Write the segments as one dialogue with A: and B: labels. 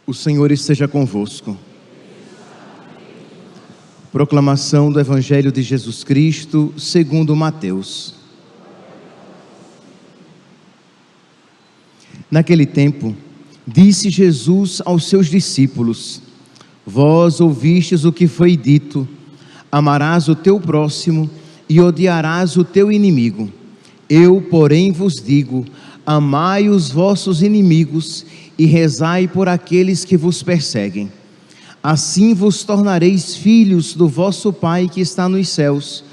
A: O Senhor esteja convosco. Proclamação do Evangelho de Jesus Cristo, segundo Mateus. Naquele tempo, disse Jesus aos seus discípulos: Vós ouvistes o que foi dito: amarás o teu próximo e odiarás o teu inimigo. Eu, porém, vos digo: amai os vossos inimigos e rezai por aqueles que vos perseguem. Assim vos tornareis filhos do vosso Pai que está nos céus,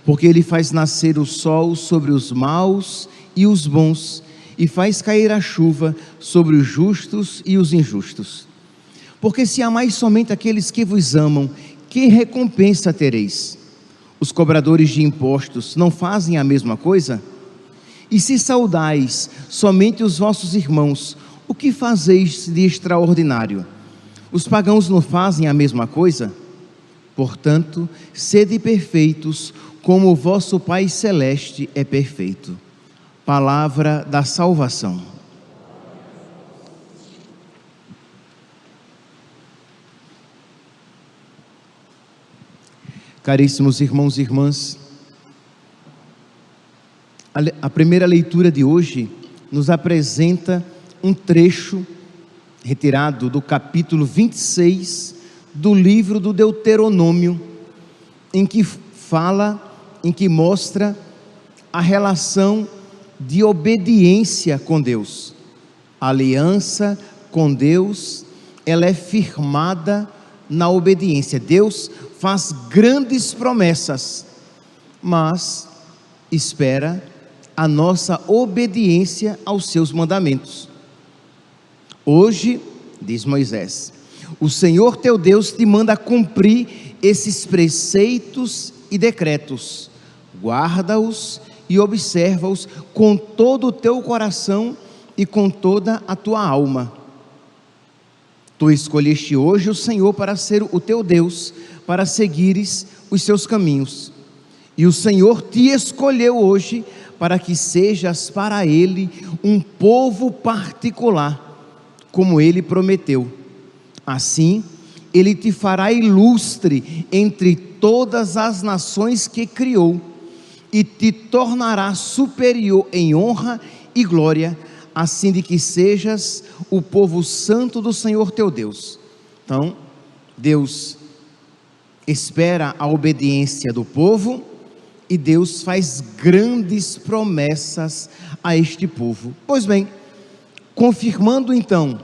A: porque Ele faz nascer o sol sobre os maus e os bons, e faz cair a chuva sobre os justos e os injustos. Porque se amais somente aqueles que vos amam, que recompensa tereis? Os cobradores de impostos não fazem a mesma coisa? E se saudais somente os vossos irmãos, o que fazeis de extraordinário? Os pagãos não fazem a mesma coisa? Portanto, sede perfeitos, como o vosso Pai Celeste é perfeito. Palavra da salvação. Caríssimos irmãos e irmãs, a primeira leitura de hoje nos apresenta um trecho retirado do capítulo 26 do livro do Deuteronômio, em que mostra a relação de obediência com Deus. A aliança com Deus, ela é firmada na obediência. Deus faz grandes promessas, mas espera a nossa obediência aos seus mandamentos. Hoje, diz Moisés, o Senhor teu Deus te manda cumprir esses preceitos e decretos. Guarda-os e observa-os com todo o teu coração e com toda a tua alma. Tu escolheste hoje o Senhor para ser o teu Deus, para seguires os seus caminhos. E o Senhor te escolheu hoje para que sejas para Ele um povo particular, como Ele prometeu. Assim, Ele te fará ilustre entre todas as nações que criou, e te tornará superior em honra e glória, assim de que sejas o povo santo do Senhor teu Deus. Então, Deus espera a obediência do povo, e Deus faz grandes promessas a este povo. Pois bem, confirmando então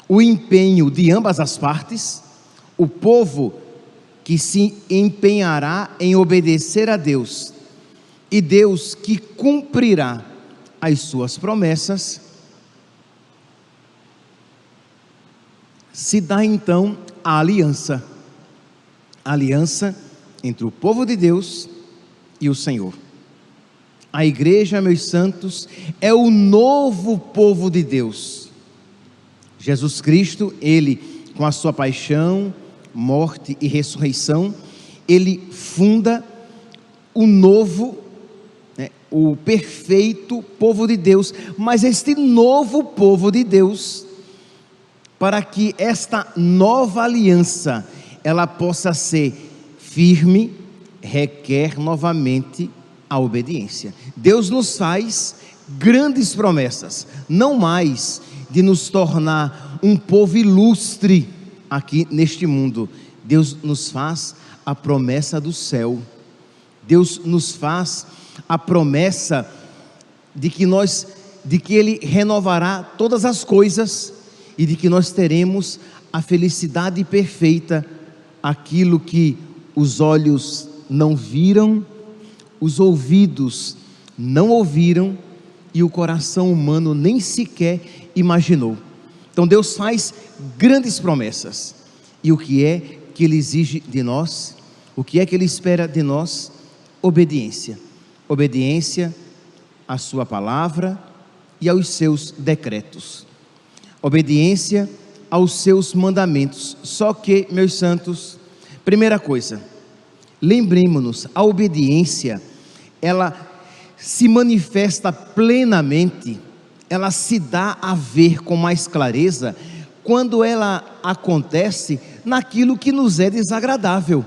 A: o empenho de ambas as partes, o povo que se empenhará em obedecer a Deus, e Deus que cumprirá as suas promessas, se dá então a aliança entre o povo de Deus e o Senhor. A igreja, meus santos, é o novo povo de Deus. Jesus Cristo, Ele, com a sua paixão, morte e ressurreição, Ele funda o novo, o perfeito povo de Deus. Mas este novo povo de Deus, para que esta nova aliança ela possa ser firme, requer novamente a obediência. Deus nos faz grandes promessas, não mais de nos tornar um povo ilustre aqui neste mundo. Deus nos faz a promessa do céu. Deus nos faz a promessa de que Ele renovará todas as coisas, e de que nós teremos a felicidade perfeita, aquilo que os olhos não viram, os ouvidos não ouviram, e o coração humano nem sequer imaginou. Então Deus faz grandes promessas, e o que é que Ele exige de nós? O que é que Ele espera de nós? Obediência. Obediência à sua palavra e aos seus decretos. Obediência aos seus mandamentos. Só que, meus santos, primeira coisa, lembremos-nos, a obediência, ela se manifesta plenamente, ela se dá a ver com mais clareza quando ela acontece naquilo que nos é desagradável,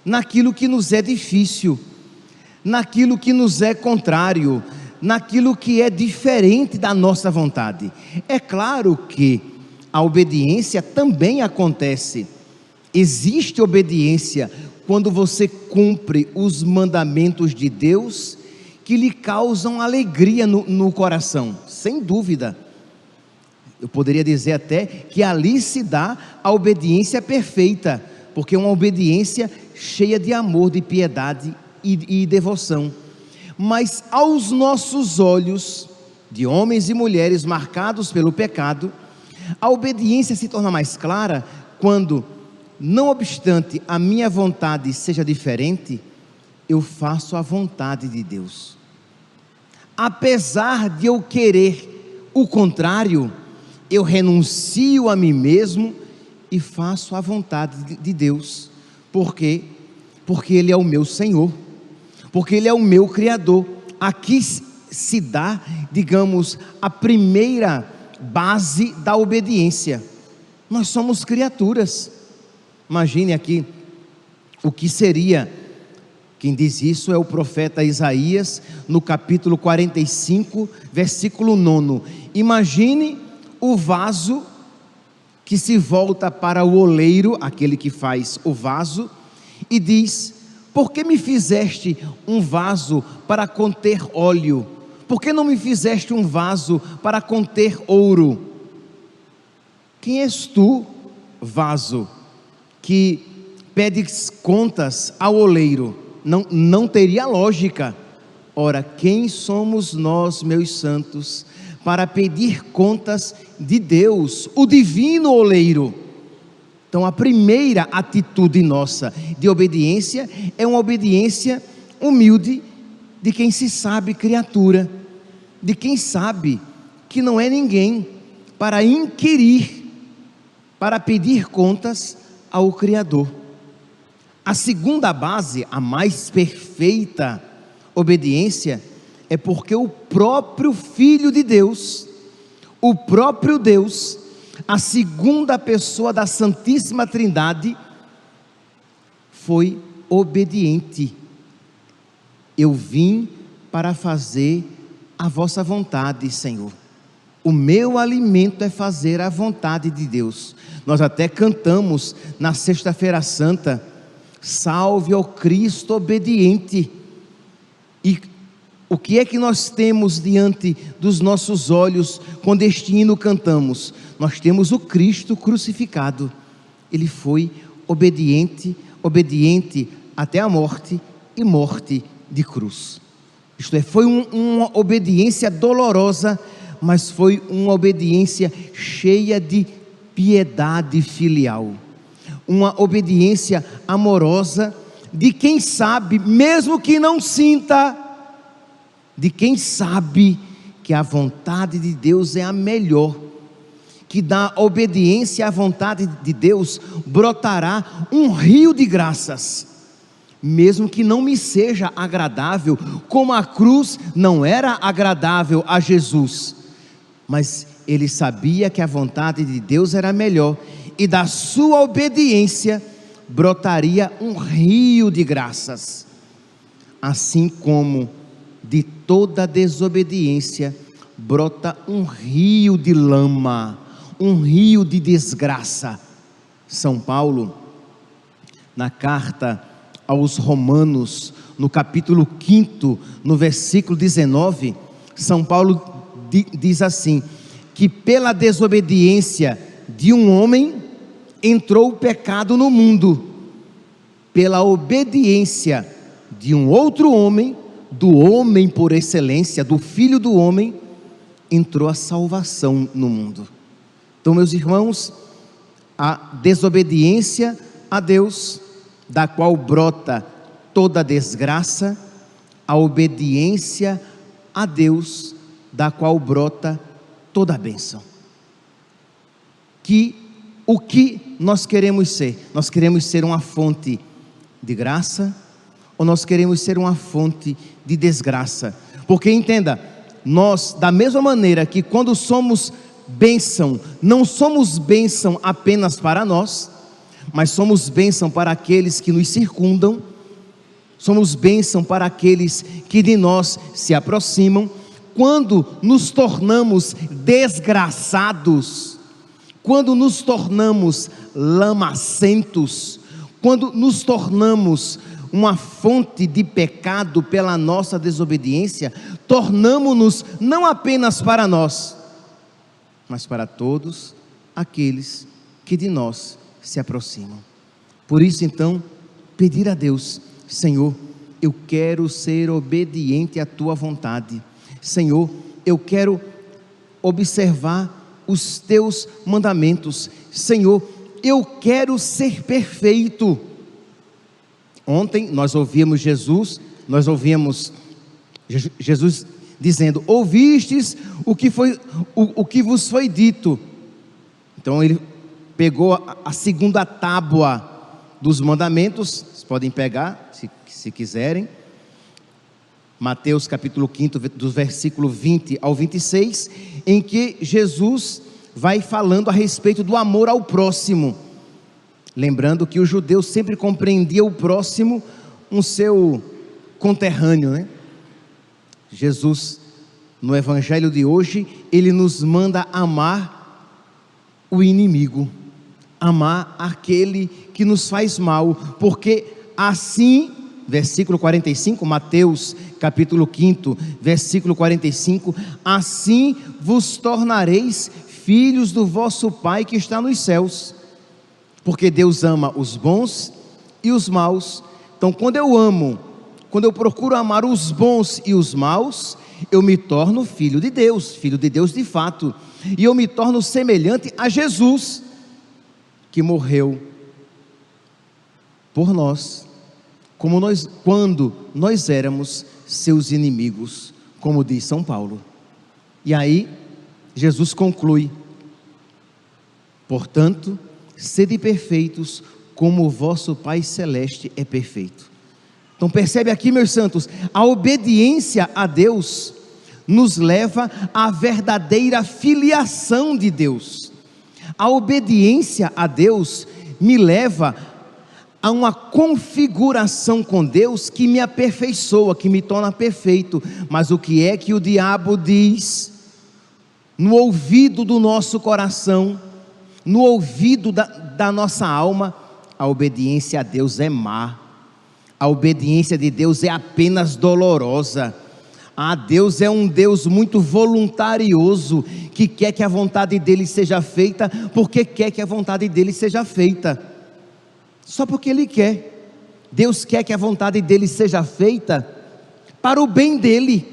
A: naquilo que nos é difícil, naquilo que nos é contrário, naquilo que é diferente da nossa vontade. É claro que a obediência também acontece. Existe obediência quando você cumpre os mandamentos de Deus que lhe causam alegria no coração, sem dúvida. Eu poderia dizer até que ali se dá a obediência perfeita, porque é uma obediência cheia de amor, de piedade e devoção. Mas aos nossos olhos, de homens e mulheres marcados pelo pecado, a obediência se torna mais clara quando, não obstante a minha vontade seja diferente, eu faço a vontade de Deus. Apesar de eu querer o contrário, eu renuncio a mim mesmo e faço a vontade de Deus. Por quê? Porque Ele é o meu Senhor, porque Ele é o meu Criador. Aqui se dá, digamos, a primeira base da obediência. Nós somos criaturas. Imagine aqui o que seria. Quem diz isso é o profeta Isaías, no capítulo 45, versículo 9. Imagine o vaso que se volta para o oleiro, aquele que faz o vaso, e diz: por que me fizeste um vaso para conter óleo? Por que não me fizeste um vaso para conter ouro? Quem és tu, vaso, que pedes contas ao oleiro? Não teria lógica. Ora, quem somos nós, meus santos, para pedir contas de Deus, o divino oleiro? Então a primeira atitude nossa de obediência é uma obediência humilde de quem se sabe criatura, de quem sabe que não é ninguém para inquirir, para pedir contas ao Criador. A segunda base, a mais perfeita obediência, é porque o próprio Filho de Deus, o próprio Deus, a segunda pessoa da Santíssima Trindade, foi obediente. Eu vim para fazer a vossa vontade, Senhor. O meu alimento é fazer a vontade de Deus. Nós até cantamos na Sexta-feira Santa: salve ao Cristo obediente. E o que é que nós temos diante dos nossos olhos quando este hino cantamos? Nós temos o Cristo crucificado. Ele foi obediente, obediente até a morte e morte de cruz. Isto é, foi uma obediência dolorosa, mas foi uma obediência cheia de piedade filial. Uma obediência amorosa de quem sabe, mesmo que não sinta, de quem sabe que a vontade de Deus é a melhor, que da obediência à vontade de Deus brotará um rio de graças, mesmo que não me seja agradável, como a cruz não era agradável a Jesus, mas ele sabia que a vontade de Deus era melhor, e da sua obediência brotaria um rio de graças, assim como de toda desobediência brota um rio de lama, um rio de desgraça. São Paulo, na carta aos Romanos, no capítulo 5, no versículo 19, São Paulo diz assim: que pela desobediência de um homem entrou o pecado no mundo, pela obediência de um outro homem, do homem por excelência, do Filho do homem, entrou a salvação no mundo. Então, meus irmãos, a desobediência a Deus, da qual brota toda desgraça, a obediência a Deus, da qual brota toda a bênção. O que nós queremos ser? Nós queremos ser uma fonte de graça, ou nós queremos ser uma fonte de desgraça? Porque entenda, nós, da mesma maneira que quando somos bênção. Não somos bênção apenas para nós, mas somos bênção para aqueles que nos circundam, somos bênção para aqueles que de nós se aproximam. Quando nos tornamos desgraçados, quando nos tornamos lamacentos, quando nos tornamos uma fonte de pecado pela nossa desobediência, tornamo-nos não apenas para nós, mas para todos aqueles que de nós se aproximam. Por isso então, pedir a Deus: Senhor, eu quero ser obediente à tua vontade. Senhor, eu quero observar os teus mandamentos. Senhor, eu quero ser perfeito. Ontem nós ouvimos Jesus dizendo: ouvistes o que vos foi dito. Então ele pegou a segunda tábua dos mandamentos, vocês podem pegar se quiserem, Mateus capítulo 5, do versículo 20 ao 26, em que Jesus vai falando a respeito do amor ao próximo. Lembrando que o judeu sempre compreendia o próximo, um seu conterrâneo, né? Jesus, no evangelho de hoje, ele nos manda amar o inimigo, amar aquele que nos faz mal, porque assim, versículo 45, Mateus capítulo 5, versículo 45, assim vos tornareis filhos do vosso Pai que está nos céus, porque Deus ama os bons e os maus. Então quando eu procuro amar os bons e os maus, eu me torno filho de Deus de fato, e eu me torno semelhante a Jesus, que morreu por nós, quando nós éramos seus inimigos, como diz São Paulo. E aí Jesus conclui: portanto, sede perfeitos, como o vosso Pai Celeste é perfeito. Então percebe aqui, meus santos, a obediência a Deus nos leva à verdadeira filiação de Deus. A obediência a Deus me leva a uma configuração com Deus que me aperfeiçoa, que me torna perfeito. Mas o que é que o diabo diz no ouvido do nosso coração, no ouvido da nossa alma? A obediência a Deus é má, a obediência de Deus é apenas dolorosa. Deus é um Deus muito voluntarioso, que quer que a vontade dele seja feita, porque quer que a vontade dele seja feita, só porque ele quer. Deus quer que a vontade dele seja feita para o bem dele,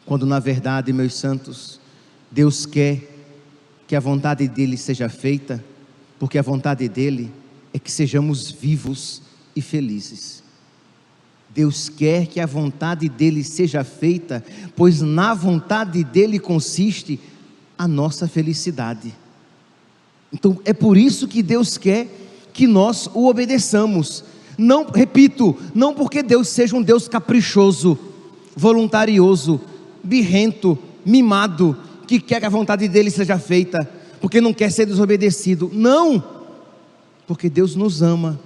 A: quando na verdade, meus santos, Deus quer que a vontade dele seja feita, porque a vontade dele é que sejamos vivos e felizes. Deus quer que a vontade dele seja feita, pois na vontade dele consiste a nossa felicidade. Então é por isso que Deus quer que nós o obedeçamos. Não, repito, não porque Deus seja um Deus caprichoso, voluntarioso, birrento, mimado, que quer que a vontade dele seja feita, porque não quer ser desobedecido. Não, porque Deus nos ama.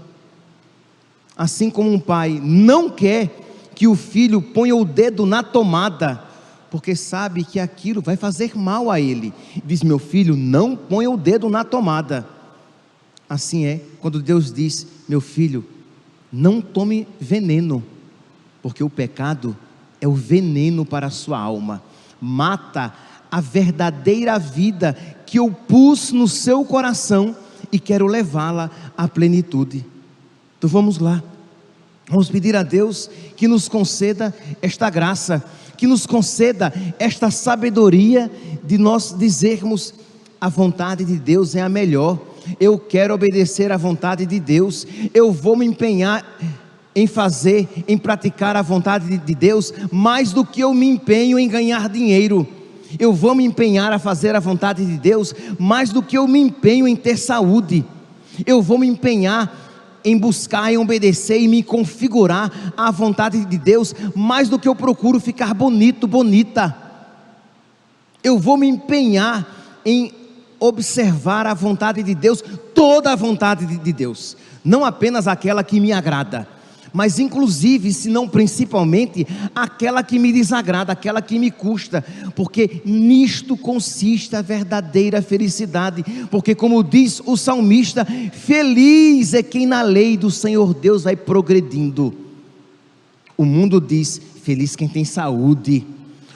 A: Assim como um pai não quer que o filho ponha o dedo na tomada, porque sabe que aquilo vai fazer mal a ele, diz: meu filho, não ponha o dedo na tomada. Assim é quando Deus diz: meu filho, não tome veneno, porque o pecado é o veneno para a sua alma, mata a verdadeira vida que eu pus no seu coração e quero levá-la à plenitude. Então vamos lá, vamos pedir a Deus que nos conceda esta graça, que nos conceda esta sabedoria de nós dizermos: a vontade de Deus é a melhor, eu quero obedecer à vontade de Deus, eu vou me empenhar em praticar a vontade de Deus, mais do que eu me empenho em ganhar dinheiro. Eu vou me empenhar a fazer a vontade de Deus, mais do que eu me empenho em ter saúde. Eu vou me empenhar em buscar, em obedecer e me configurar à vontade de Deus, mais do que eu procuro ficar bonito, bonita. Eu vou me empenhar em observar a vontade de Deus, toda a vontade de Deus, não apenas aquela que me agrada, mas inclusive, se não principalmente, aquela que me desagrada, aquela que me custa, porque nisto consiste a verdadeira felicidade, porque como diz o salmista, feliz é quem na lei do Senhor Deus vai progredindo. O mundo diz, feliz quem tem saúde,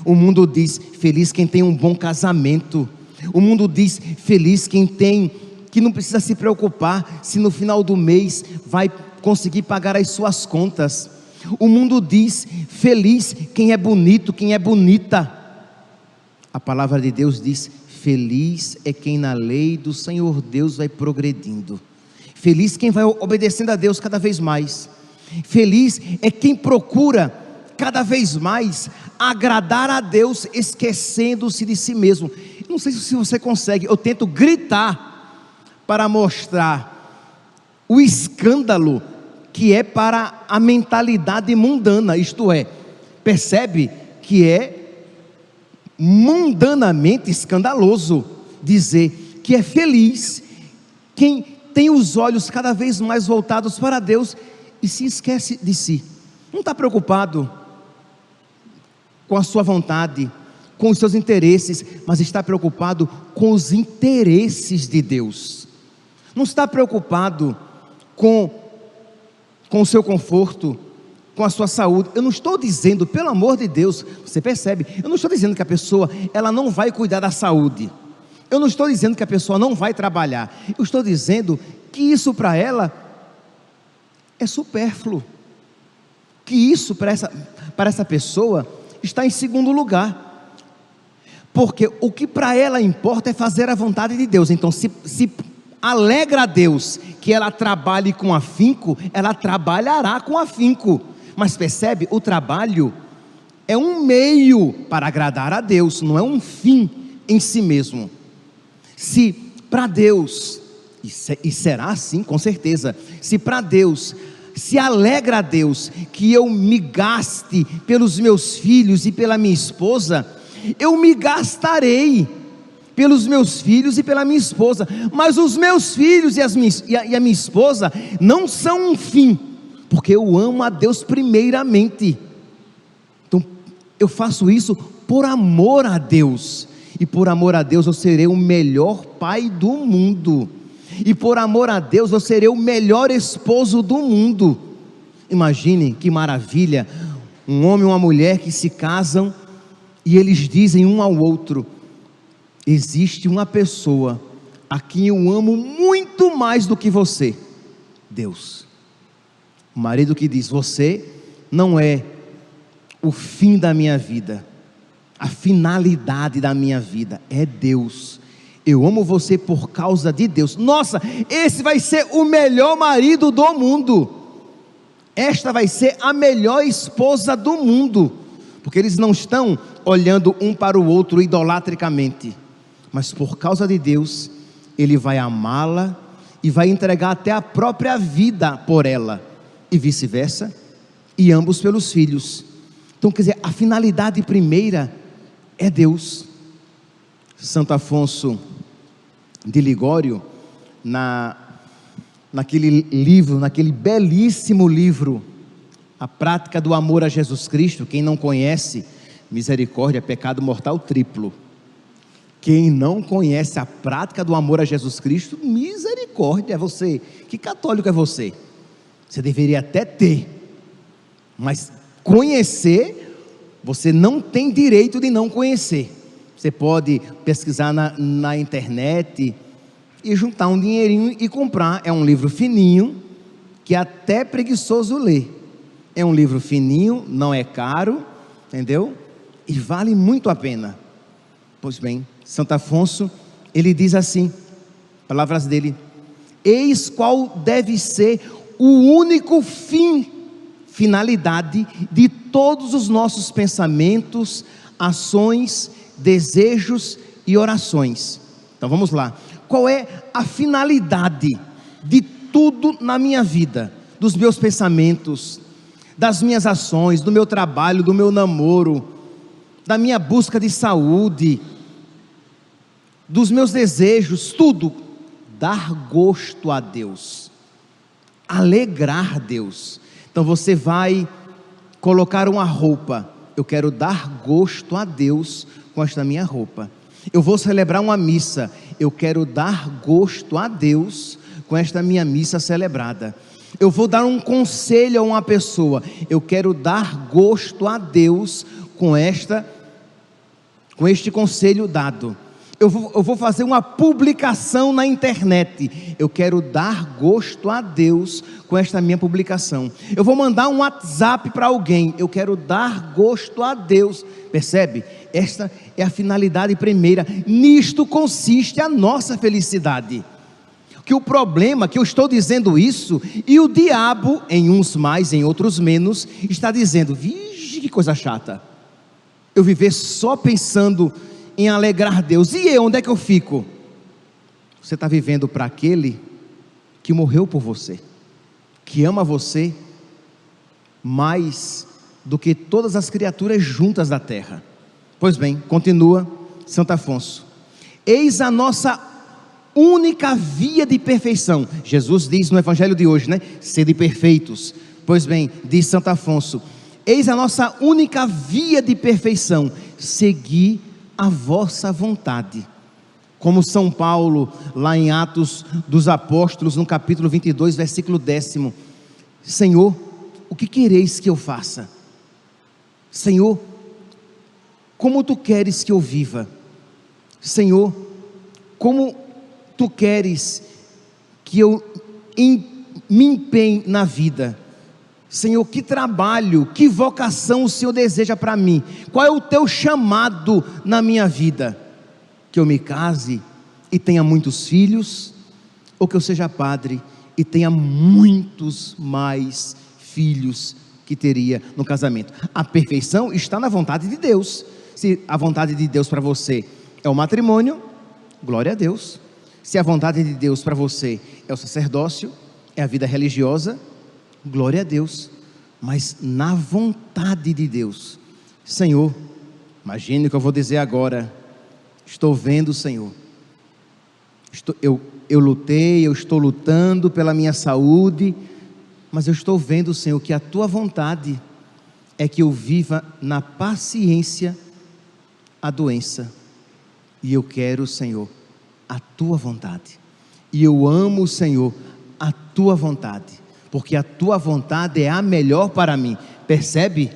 A: o mundo diz, feliz quem tem um bom casamento, o mundo diz, feliz quem que não precisa se preocupar se no final do mês vai conseguir pagar as suas contas. O mundo diz, feliz quem é bonito, quem é bonita. A palavra de Deus diz, feliz é quem na lei do Senhor Deus vai progredindo. Feliz quem vai obedecendo a Deus cada vez mais. Feliz é quem procura cada vez mais agradar a Deus, esquecendo-se de si mesmo. Não sei se você consegue, eu tento gritar para mostrar o escândalo que é para a mentalidade mundana, isto é, percebe que é mundanamente escandaloso dizer que é feliz quem tem os olhos cada vez mais voltados para Deus e se esquece de si, não está preocupado com a sua vontade, com os seus interesses, mas está preocupado com os interesses de Deus, não está preocupado com o seu conforto, com a sua saúde. Eu não estou dizendo, pelo amor de Deus, você percebe, eu não estou dizendo que a pessoa, ela não vai cuidar da saúde, eu não estou dizendo que a pessoa não vai trabalhar, eu estou dizendo que isso para ela é supérfluo, que isso para essa pessoa está em segundo lugar, porque o que para ela importa é fazer a vontade de Deus. Então se alegra a Deus que ela trabalhe com afinco, ela trabalhará com afinco, mas percebe, o trabalho é um meio para agradar a Deus, não é um fim em si mesmo. Se para Deus, e será assim com certeza, se para Deus, se alegra a Deus que eu me gaste pelos meus filhos e pela minha esposa, eu me gastarei pelos meus filhos e pela minha esposa, mas os meus filhos e a minha esposa não são um fim, porque eu amo a Deus primeiramente. Então eu faço isso por amor a Deus, e por amor a Deus eu serei o melhor pai do mundo, e por amor a Deus eu serei o melhor esposo do mundo. Imagine que maravilha, um homem e uma mulher que se casam e eles dizem um ao outro: existe uma pessoa a quem eu amo muito mais do que você, Deus. O marido que diz: você não é o fim da minha vida, a finalidade da minha vida é Deus. Eu amo você por causa de Deus. Nossa, esse vai ser o melhor marido do mundo, esta vai ser a melhor esposa do mundo, porque eles não estão olhando um para o outro idolatricamente, mas por causa de Deus, ele vai amá-la e vai entregar até a própria vida por ela, e vice-versa, e ambos pelos filhos. Então quer dizer, a finalidade primeira é Deus. Santo Afonso de Ligório, naquele livro, naquele belíssimo livro, A Prática do Amor a Jesus Cristo, quem não conhece, misericórdia, pecado mortal triplo. Quem não conhece a prática do amor a Jesus Cristo, misericórdia, você, que católico é você? Você deveria até ter, mas conhecer, você não tem direito de não conhecer. Você pode pesquisar na internet e juntar um dinheirinho e comprar. É um livro fininho, que é até preguiçoso ler. É um livro fininho, não é caro, entendeu? E vale muito a pena. Pois bem, Santo Afonso, ele diz assim, palavras dele: eis qual deve ser o único finalidade de todos os nossos pensamentos, ações, desejos e orações. Então vamos lá, qual é a finalidade de tudo na minha vida, dos meus pensamentos, das minhas ações, do meu trabalho, do meu namoro, da minha busca de saúde? dos meus desejos, tudo, dar gosto a Deus, alegrar Deus. Então você vai colocar uma roupa, eu quero dar gosto a Deus com esta minha roupa. Eu vou celebrar uma missa, eu quero dar gosto a Deus com esta minha missa celebrada. Eu vou dar um conselho a uma pessoa, eu quero dar gosto a Deus com este conselho dado. Eu vou fazer uma publicação na internet, eu quero dar gosto a Deus com esta minha publicação. Eu vou mandar um WhatsApp para alguém, eu quero dar gosto a Deus. Percebe? Esta é a finalidade primeira, nisto consiste a nossa felicidade. Que o problema, que eu estou dizendo isso, e o diabo, em uns mais, em outros menos, está dizendo, vixe, que coisa chata, eu viver só pensando em alegrar Deus, e eu, onde é que eu fico? Você está vivendo para aquele que morreu por você, que ama você mais do que todas as criaturas juntas da terra. Pois bem, continua Santo Afonso, eis a nossa única via de perfeição. Jesus diz no evangelho de hoje, né? Sede perfeitos. Pois bem, diz Santo Afonso, eis a nossa única via de perfeição, seguir a vossa vontade. Como São Paulo, lá em Atos dos Apóstolos, no capítulo 22, versículo 10, Senhor, o que quereis que eu faça? Senhor, como tu queres que eu viva? Senhor, como tu queres que eu me empenhe na vida? Senhor, que trabalho, que vocação o Senhor deseja para mim? Qual é o teu chamado na minha vida? Que eu me case e tenha muitos filhos, ou que eu seja padre e tenha muitos mais filhos que teria no casamento? A perfeição está na vontade de Deus. Se a vontade de Deus para você é o matrimônio, glória a Deus. Se a vontade de Deus para você é o sacerdócio, é a vida religiosa, glória a Deus. Mas na vontade de Deus, Senhor, imagine o que eu vou dizer agora. Estou vendo, Senhor, eu lutei, eu estou lutando pela minha saúde, mas eu estou vendo, Senhor, que a tua vontade é que eu viva na paciência a doença, e eu quero, Senhor, a tua vontade, e eu amo, Senhor, a tua vontade, porque a tua vontade é a melhor para mim. Percebe?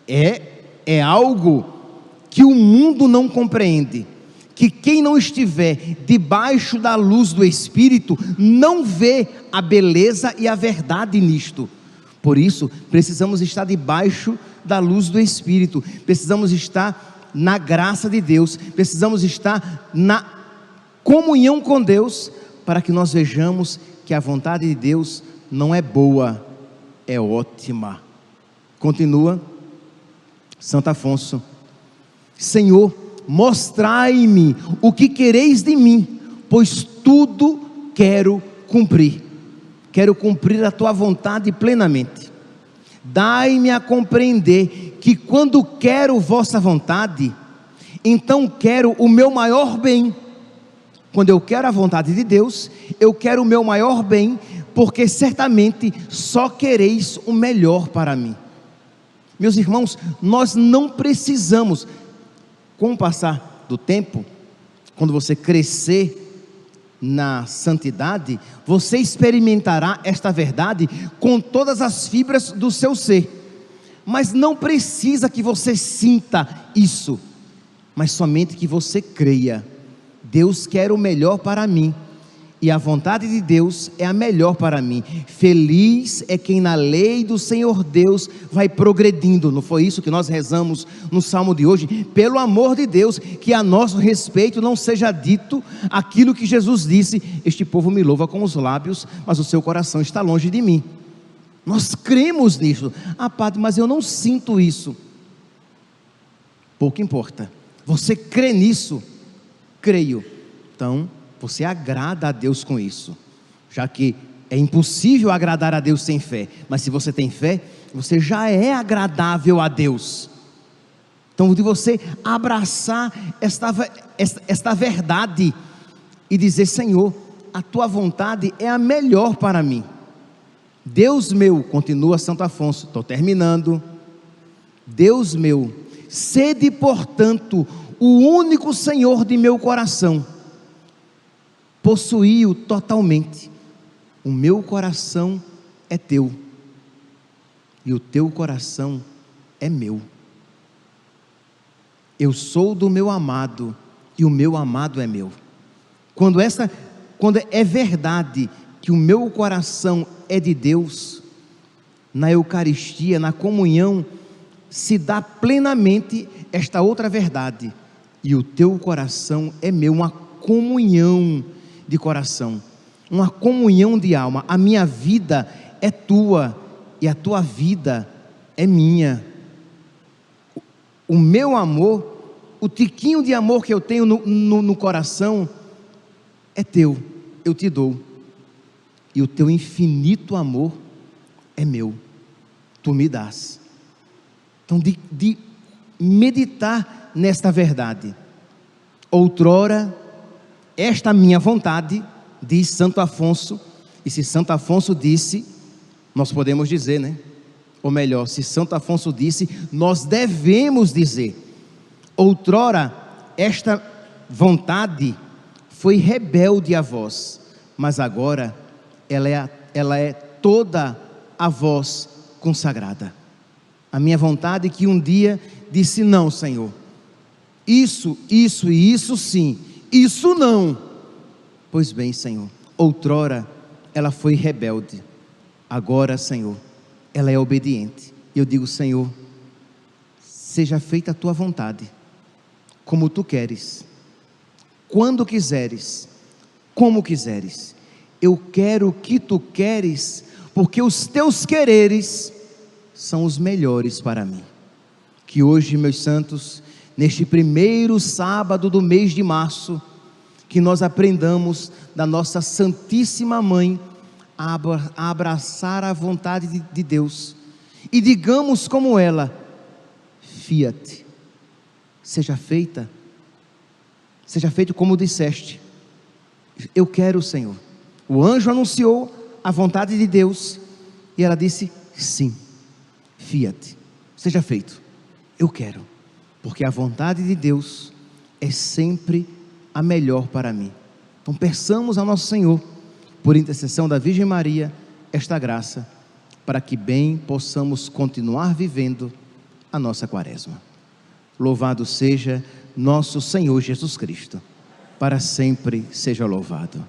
A: É algo que o mundo não compreende, que quem não estiver debaixo da luz do Espírito não vê a beleza e a verdade nisto. Por isso precisamos estar debaixo da luz do Espírito, precisamos estar na graça de Deus, precisamos estar na comunhão com Deus, para que nós vejamos que a vontade de Deus não é boa, é ótima. Continua Santo Afonso, Senhor, mostrai-me o que quereis de mim, pois tudo quero cumprir a tua vontade plenamente. Dai-me a compreender que quando quero vossa vontade, então quero o meu maior bem. Quando eu quero a vontade de Deus, eu quero o meu maior bem, porque certamente só quereis o melhor para mim. Meus irmãos, nós não precisamos, com o passar do tempo, quando você crescer na santidade, você experimentará esta verdade com todas as fibras do seu ser, mas não precisa que você sinta isso, mas somente que você creia. Deus quer o melhor para mim, e a vontade de Deus é a melhor para mim. Feliz é quem na lei do Senhor Deus vai progredindo. Não foi isso que nós rezamos no salmo de hoje? Pelo amor de Deus, que a nosso respeito não seja dito aquilo que Jesus disse: este povo me louva com os lábios, mas o seu coração está longe de mim. Nós cremos nisso. Ah, padre, mas eu não sinto isso. Pouco importa, você crê nisso. Creio. Então você agrada a Deus com isso, já que é impossível agradar a Deus sem fé, mas se você tem fé, você já é agradável a Deus. Então, de você abraçar esta verdade e dizer: Senhor, a tua vontade é a melhor para mim. Deus meu, continua Santo Afonso, estou terminando. Deus meu, sede portanto o único Senhor de meu coração, possuí-o totalmente. O meu coração é teu, e o teu coração é meu. Eu sou do meu amado, e o meu amado é meu. Quando é verdade que o meu coração é de Deus, na Eucaristia, na comunhão, se dá plenamente esta outra verdade: e o teu coração é meu. Uma comunhão de coração, uma comunhão de alma. A minha vida é tua e a tua vida é minha. O meu amor, o tiquinho de amor que eu tenho no coração é teu, eu te dou, e o teu infinito amor é meu, tu me dás. Então, de meditar nesta verdade. Outrora, esta minha vontade, diz Santo Afonso, e se Santo Afonso disse, nós podemos dizer, né? Ou melhor, se Santo Afonso disse, nós devemos dizer: outrora esta vontade foi rebelde a vós, mas agora ela é toda a vós consagrada. A minha vontade que um dia disse: não, Senhor, isso e isso sim, isso não. Pois bem, Senhor, outrora ela foi rebelde, agora, Senhor, ela é obediente. E eu digo: Senhor, seja feita a tua vontade, como tu queres, quando quiseres, como quiseres. Eu quero o que tu queres, porque os teus quereres são os melhores para mim. Que hoje, meus santos, neste primeiro sábado do mês de março, que nós aprendamos da nossa Santíssima Mãe a abraçar a vontade de Deus, e digamos como ela: fiat, seja feito como disseste. Eu quero, Senhor. O anjo anunciou a vontade de Deus, e ela disse: sim, fiat, seja feito, eu quero, porque a vontade de Deus é sempre a melhor para mim. Então peçamos ao nosso Senhor, por intercessão da Virgem Maria, esta graça, para que bem possamos continuar vivendo a nossa quaresma. Louvado seja nosso Senhor Jesus Cristo, para sempre seja louvado.